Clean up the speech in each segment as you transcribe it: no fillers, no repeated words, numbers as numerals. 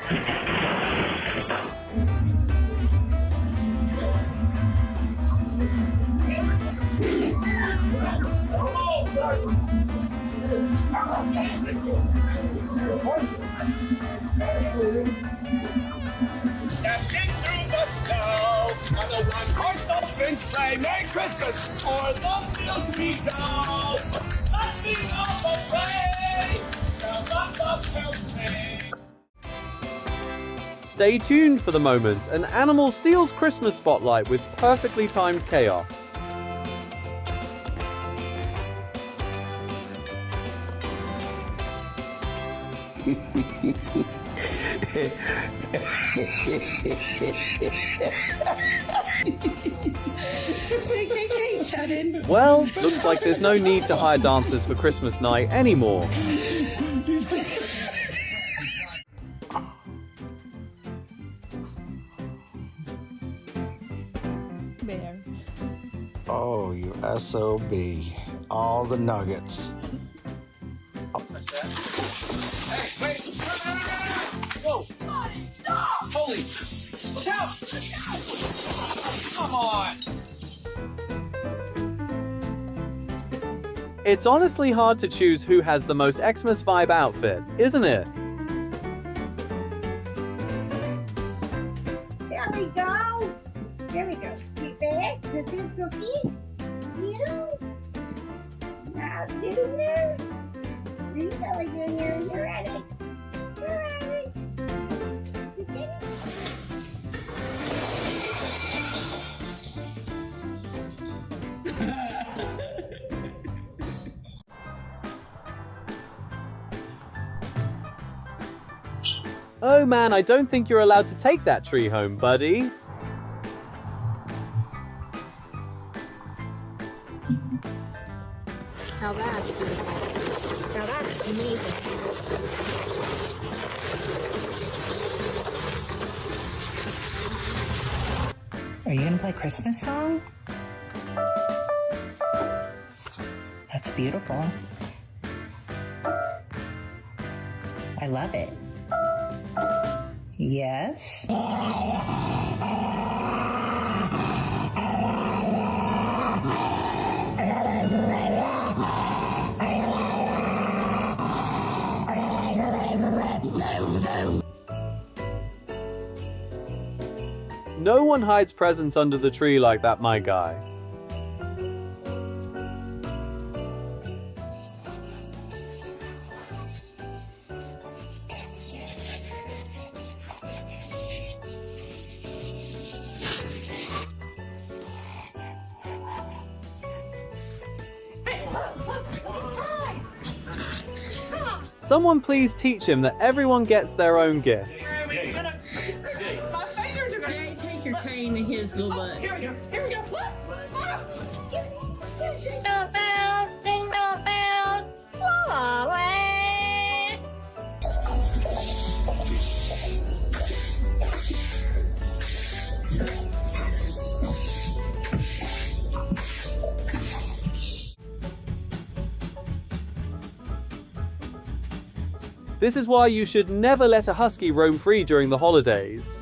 Dashing through the snow on the one-horse open sleigh. Merry Christmas, o'er the fields we go. Laughing all the way, now the bells ring. Stay tuned for the moment an animal steals Christmas spotlight with perfectly timed chaos. Well, looks like there's no need to hire dancers for Christmas night anymore. Bear. Oh, you SOB. All the nuggets. Hey, wait! Whoa! Stop! Holy! Look out! Come on! It's honestly hard to choose who has the most Xmas vibe outfit, isn't it? There we go. There we go. Keep this. The soup cookie. You. Now, Junior. There you go, Junior. You're ready. You're ready. You get it? Oh man, I don't think you're allowed to take that tree home, buddy. Now that's beautiful. Now that's amazing. Are you gonna play Christmas song? That's beautiful. I love it. Yes. No one hides presents under the tree like that, my guy. Someone please teach him that everyone gets their own gift. Take your cane to his little butt. Here we go. Here we go. Jingle bells, jingle bells, all the way. This is why you should never let a husky roam free during the holidays.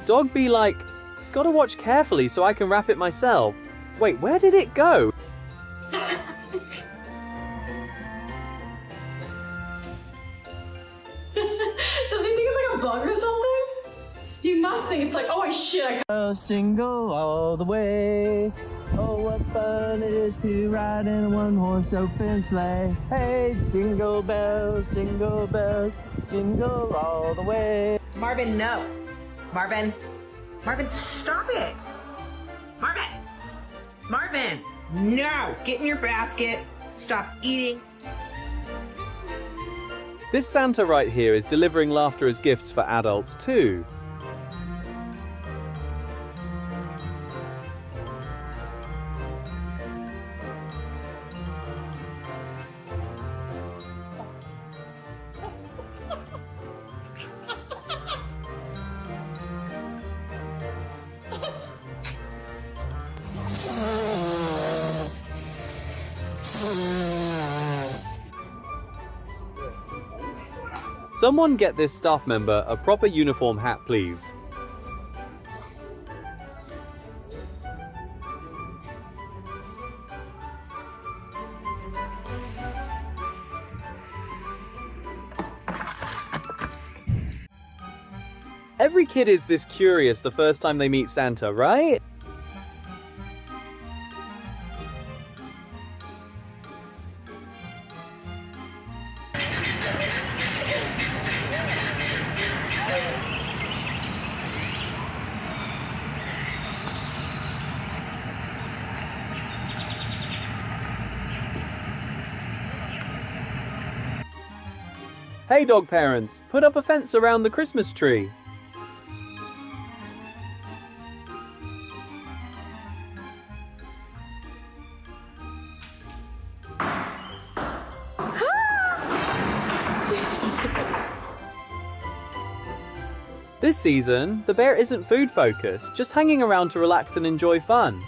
Dog be like, gotta watch carefully so I can wrap it myself. Wait, where did it go? Bells jingle all the way. Oh, what fun it is to ride in a one-horse open sleigh. Hey, jingle bells, jingle all the way. Marvin, no. Marvin, stop it. Marvin, no. Get in your basket. Stop eating. This Santa right here is delivering laughter as gifts for adults too. Someone get this staff member a proper uniform hat, please. Every kid is this curious the first time they meet Santa, right? Hey dog parents, put up a fence around the Christmas tree. This season, the bear isn't food focused, just hanging around to relax and enjoy fun.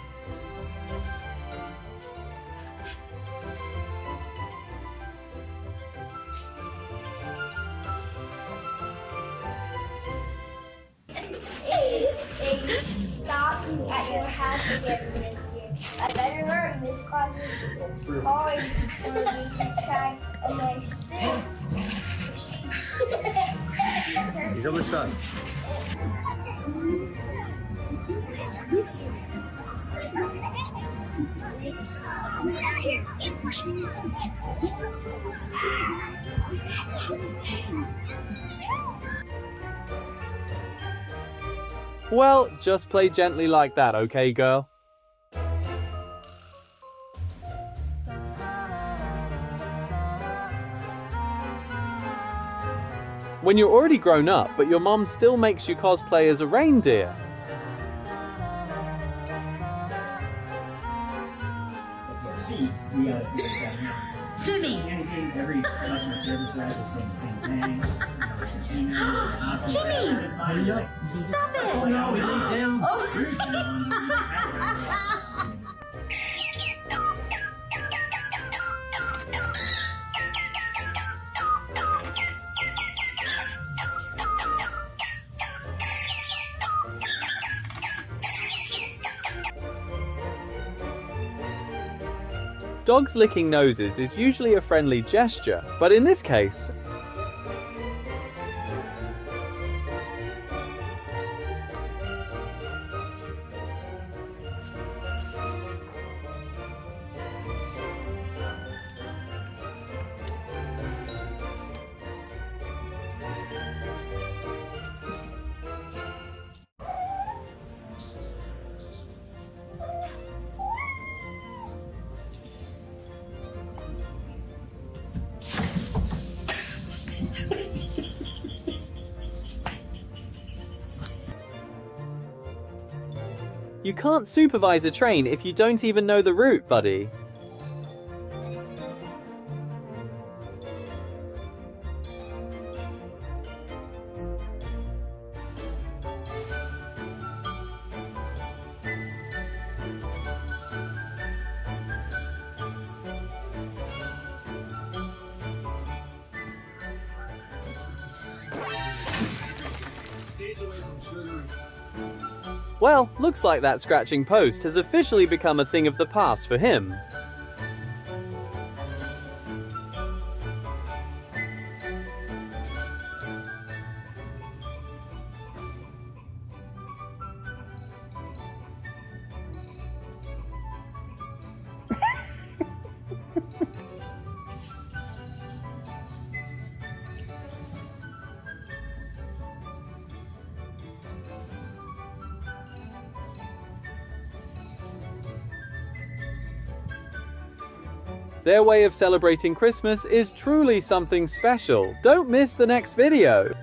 Stopping at your house again this year. I better learn this causes always for me to try a nice soup. Well, just play gently like that, okay, girl? When you're already grown up, but your mom still makes you cosplay as a reindeer. Jimmy! Every customer service rep is saying the same thing. Jimmy! Stop it! No, we laid down. Dogs licking noses is usually a friendly gesture, but in this case, you can't supervise a train if you don't even know the route, buddy. Well, looks like that scratching post has officially become a thing of the past for him. Their way of celebrating Christmas is truly something special. Don't miss the next video.